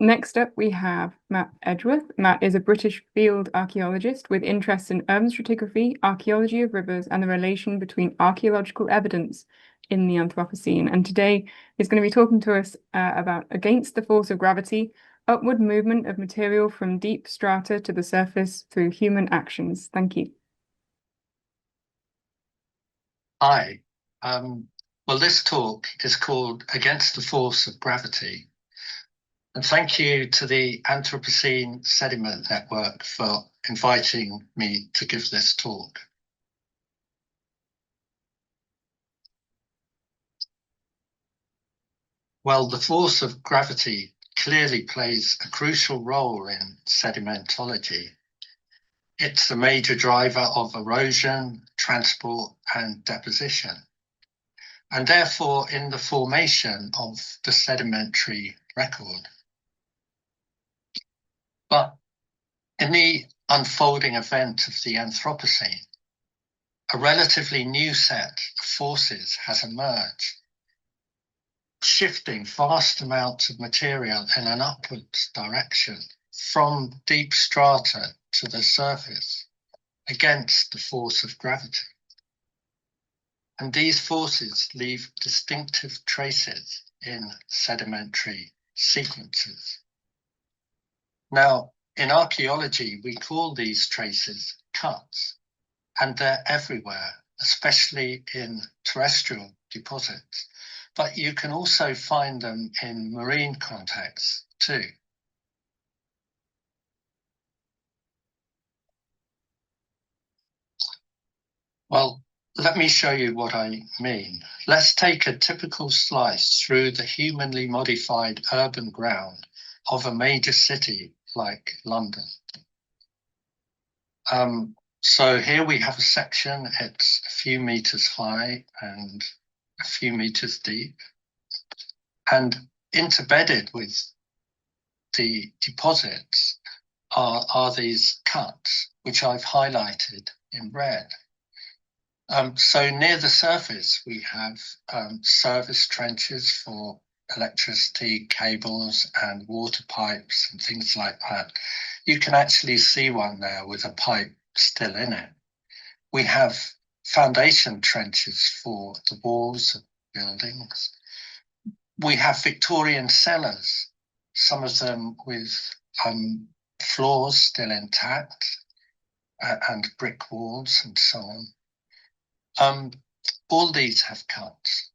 Next up, we have Matt Edgeworth. Matt is a British field archaeologist with interests in urban stratigraphy, archaeology of rivers, and the relation between archaeological evidence in the Anthropocene. And today he's going to be talking to us about against the force of gravity, upward movement of material from deep strata to the surface through human actions. Thank you. Hi. Well, this talk is called Against the Force of Gravity. And thank you to the Anthropocene Sediment Network for inviting me to give this talk. Well, the force of gravity clearly plays a crucial role in sedimentology. It's the major driver of erosion, transport, and deposition, and therefore in the formation of the sedimentary record. But in the unfolding event of the Anthropocene, a relatively new set of forces has emerged, shifting vast amounts of material in an upwards direction from deep strata to the surface against the force of gravity. And these forces leave distinctive traces in sedimentary sequences. Now, in archaeology, we call these traces cuts, and they're everywhere, especially in terrestrial deposits. But you can also find them in marine contexts too. Well, let me show you what I mean. Let's take a typical slice through the humanly modified urban ground of a major city like London. So here we have a section, it's a few meters high and a few meters deep. And interbedded with the deposits are these cuts, which I've highlighted in red. So near the surface, we have service trenches for electricity cables and water pipes and things like that. You can actually see one there with a pipe still in it. We have foundation trenches for the walls of buildings. We have Victorian cellars, some of them with floors still intact and brick walls and so on. All these have cuts.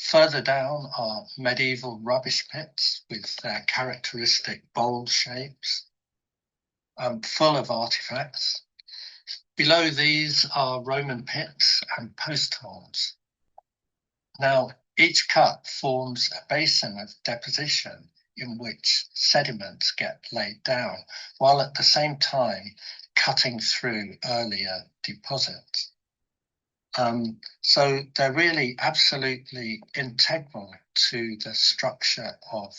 Further down are medieval rubbish pits with their characteristic bowl shapes, full of artifacts. Below these are Roman pits and post holes. Now, each cut forms a basin of deposition in which sediments get laid down, while at the same time cutting through earlier deposits. So they're really absolutely integral to the structure of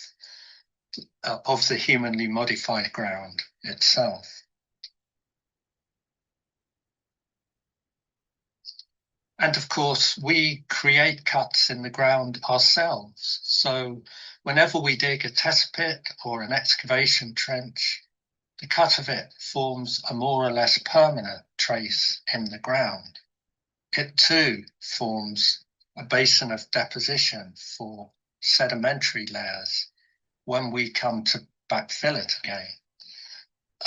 the humanly modified ground itself. And of course, we create cuts in the ground ourselves. So whenever we dig a test pit or an excavation trench, the cut of it forms a more or less permanent trace in the ground. It too forms a basin of deposition for sedimentary layers when we come to backfill it again.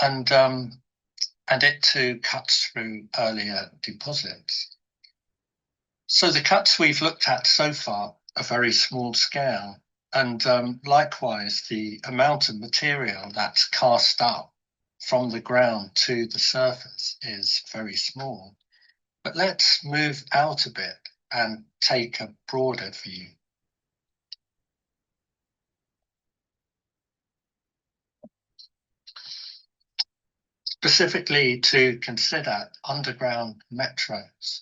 And it too cuts through earlier deposits. So the cuts we've looked at so far are very small scale, and likewise the amount of material that's cast up from the ground to the surface is very small. But let's move out a bit and take a broader view. Specifically to consider underground metros,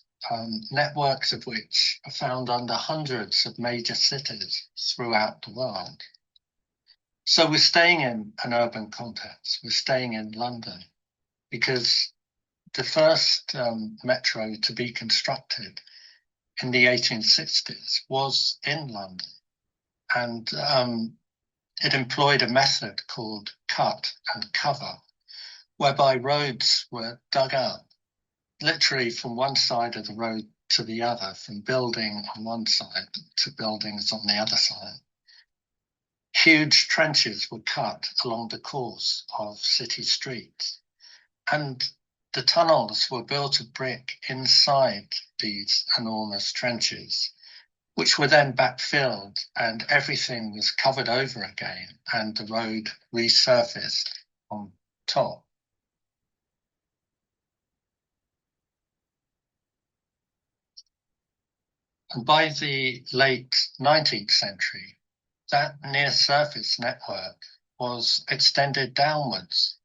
networks of which are found under hundreds of major cities throughout the world. So we're staying in an urban context, we're staying in London, because the first metro to be constructed in the 1860s was in London. And it employed a method called cut and cover, whereby roads were dug up literally from one side of the road to the other, from building on one side to buildings on the other side. Huge trenches were cut along the course of city streets, and the tunnels were built of brick inside these enormous trenches, which were then backfilled, and everything was covered over again, and the road resurfaced on top. And by the late 19th century, that near-surface network was extended downwards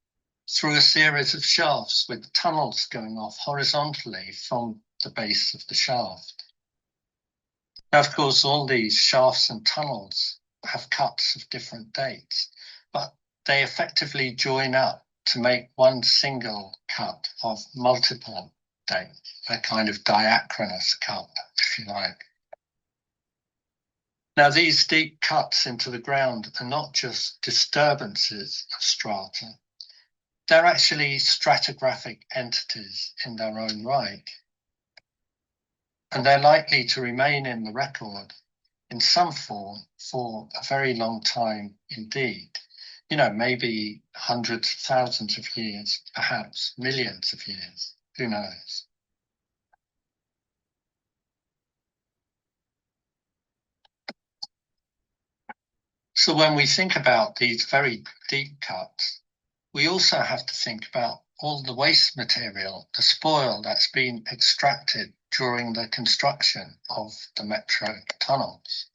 through a series of shafts with tunnels going off horizontally from the base of the shaft. Now, of course, all these shafts and tunnels have cuts of different dates, but they effectively join up to make one single cut of multiple dates, a kind of diachronous cut, if you like. Now, these deep cuts into the ground are not just disturbances of strata, they're actually stratigraphic entities in their own right. And they're likely to remain in the record in some form for a very long time indeed. You know, maybe hundreds of thousands of years, perhaps millions of years, who knows? So when we think about these very deep cuts, we also have to think about all the waste material, the spoil that's been extracted during the construction of the metro tunnels.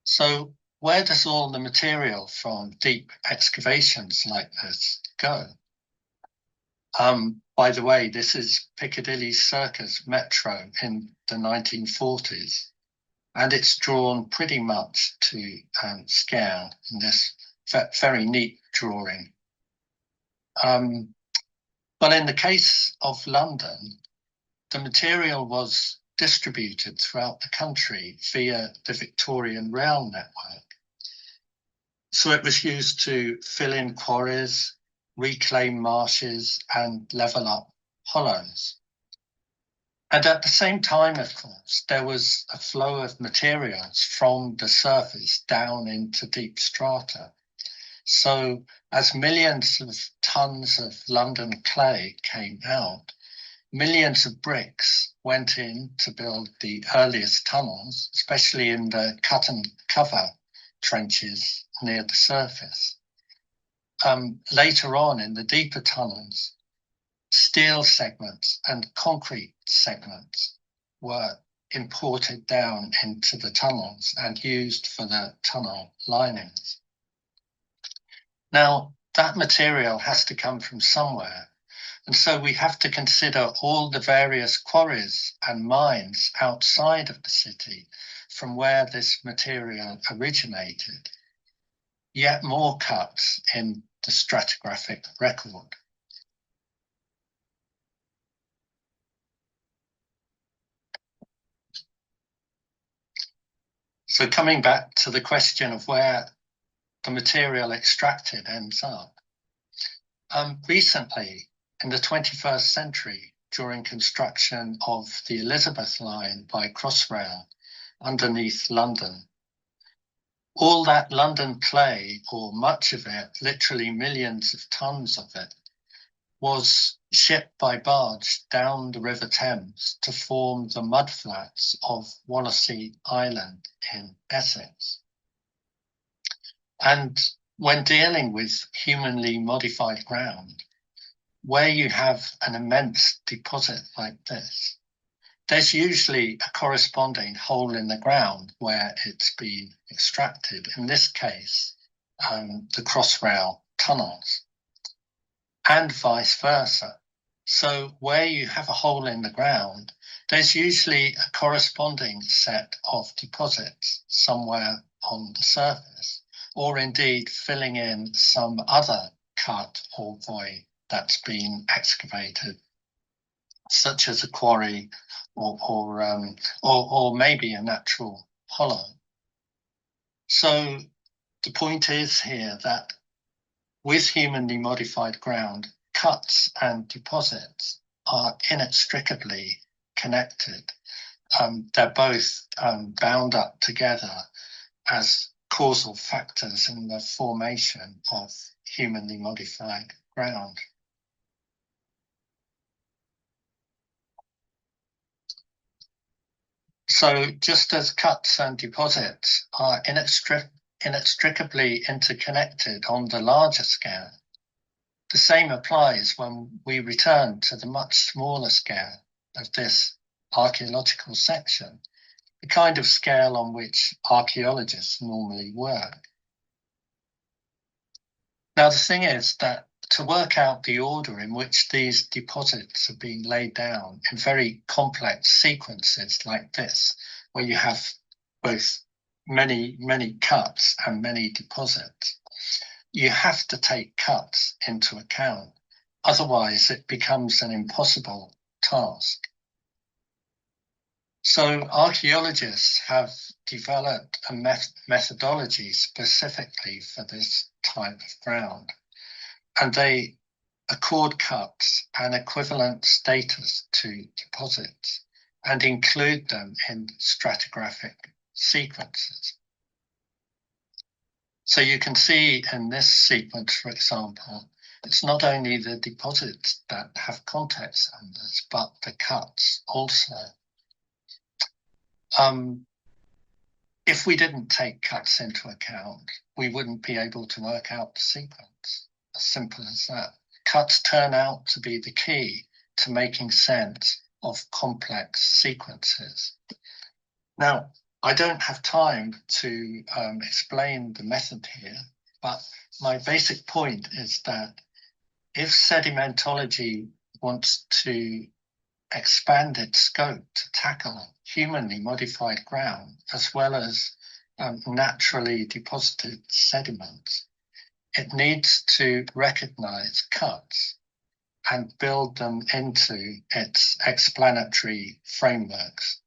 So where does all the material from deep excavations like this go? By the way, this is Piccadilly Circus Metro in the 1940s, and it's drawn pretty much to scale in this very neat drawing. Well, in the case of London, the material was distributed throughout the country via the Victorian rail network. So it was used to fill in quarries, reclaim marshes, and level up hollows. And at the same time, of course, there was a flow of materials from the surface down into deep strata. So as millions of tons of London clay came out, millions of bricks went in to build the earliest tunnels, especially in the cut and cover trenches near the surface. Later on in the deeper tunnels, steel segments and concrete segments were imported down into the tunnels and used for the tunnel linings. Now, that material has to come from somewhere. And so we have to consider all the various quarries and mines outside of the city from where this material originated. Yet more cuts in the stratigraphic record. So coming back to the question of where the material extracted ends up. Recently, in the 21st century, during construction of the Elizabeth line by Crossrail underneath London, all that London clay, or much of it, literally millions of tons of it, was shipped by barge down the River Thames to form the mudflats of Wallasey Island in Essex. And when dealing with humanly modified ground, where you have an immense deposit like this, there's usually a corresponding hole in the ground where it's been extracted. In this case, the Crossrail tunnels, and vice versa. So where you have a hole in the ground, there's usually a corresponding set of deposits somewhere on the surface, or indeed filling in some other cut or void that's been excavated, such as a quarry or maybe a natural hollow. So the point is here that with humanly modified ground, cuts and deposits are inextricably connected. They're both bound up together as causal factors in the formation of humanly modified ground. So just as cuts and deposits are inextricably interconnected on the larger scale, the same applies when we return to the much smaller scale of this archaeological section, the kind of scale on which archaeologists normally work. Now, the thing is that to work out the order in which these deposits are being laid down in very complex sequences like this, where you have both many cuts and many deposits, you have to take cuts into account. Otherwise, it becomes an impossible task. So archaeologists have developed a methodology specifically for this type of ground, and they accord cuts an equivalent status to deposits and include them in stratigraphic sequences. So you can see in this sequence, for example, it's not only the deposits that have context numbers, but the cuts also. If we didn't take cuts into account, we wouldn't be able to work out the sequence. As simple as that. Cuts turn out to be the key to making sense of complex sequences. Now, I don't have time to explain the method here, but my basic point is that if sedimentology wants to expand its scope to tackle humanly modified ground as well as naturally deposited sediments, it needs to recognize cuts and build them into its explanatory frameworks.